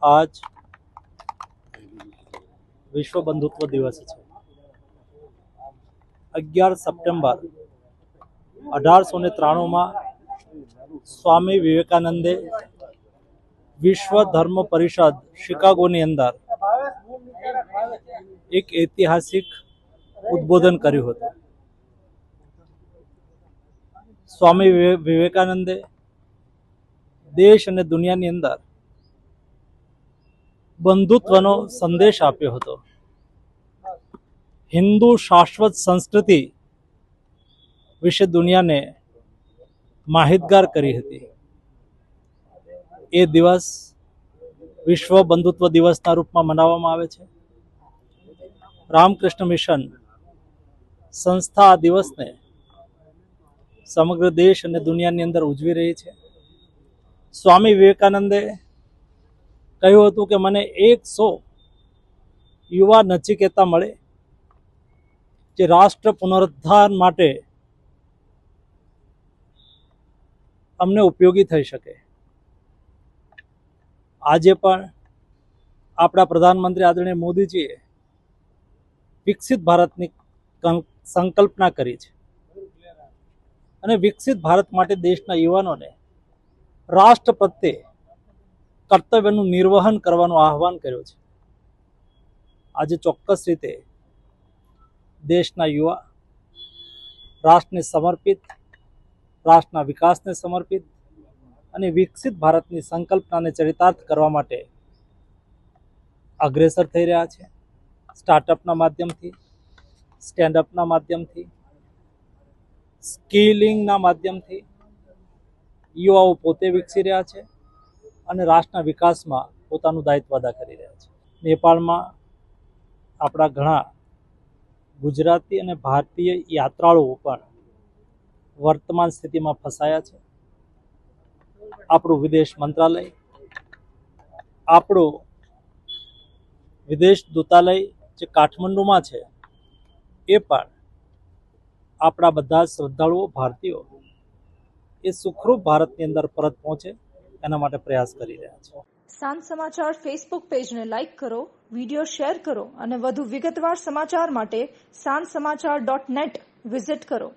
आज विश्व बंधुत्व दिवस है। 11 સપ્ટેમ્બર 1893 में स्वामी विवेकानंदे विश्व धर्म परिषद शिकागोनी अंदर एक ऐतिहासिक उद्बोधन कर्યું હતું। स्वामी विवेकानंदे देश અને દુનિયાની અંદર બંધુત્વનો સંદેશ આપ્યો હતો। હિન્દુ શાશ્વત સંસ્કૃતિ વિશે દુનિયાને માહિતગાર કરી હતી। એ દિવસ વિશ્વ બંધુત્વ દિવસના રૂપમાં મનાવવામાં આવે છે। રામકૃષ્ણ મિશન સંસ્થા આ દિવસને સમગ્ર દેશ અને દુનિયાની અંદર ઉજવી રહી છે। સ્વામી વિવેકાનંદે કહ્યું હતું કે મને 100 યુવા નચિકેતા મળે જે રાષ્ટ્ર પુનરુદ્ધાર માટે અમને ઉપયોગી થઈ શકે। આજે પણ આપણા પ્રધાનમંત્રી આદરણીય મોદીજીએ વિકસિત ભારતની સંકલ્પના કરી છે અને વિકસિત ભારત માટે દેશના યુવાનોને રાષ્ટ્ર પ્રત્યે કર્તવ્યનું નિર્વહન કરવાનું આહવાન કર્યું છે। આજે ચોક્કસ રીતે દેશના યુવા રાષ્ટ્રને સમર્પિત, રાષ્ટ્રના વિકાસને સમર્પિત અને વિકસિત ભારતની સંકલ્પનાને ચરિતાર્થ કરવા માટે અગ્રેસર થઈ રહ્યા છે। સ્ટાર્ટઅપના માધ્યમથી, સ્ટેન્ડઅપના માધ્યમથી, સ્કિલિંગના માધ્યમથી યુવાઓ પોતે વિકસી રહ્યા છે અને રાષ્ટ્રના વિકાસમાં પોતાનું દાયિત્વ અદા કરી રહ્યા છે। નેપાળમાં આપણા ઘણા ગુજરાતી અને ભારતીય યાત્રાળુઓ પણ વર્તમાન સ્થિતિમાં ફસાયા છે। આપણું વિદેશ મંત્રાલય, આપણું વિદેશ દૂતાલય જે કાઠમંડુમાં છે એ પણ આપણા બધા શ્રદ્ધાળુઓ ભારતીયો એ સુખરૂપ ભારતની અંદર પરત પહોંચે એના માટે પ્રયાસ કરી રહ્યા છે। સાંજ સમાચાર ફેસબુક પેજને લાઇક કરો, વિડીયો શેર કરો અને વધુ વિગતવાર સમાચાર માટે sanssamachar.net વિઝિટ કરો।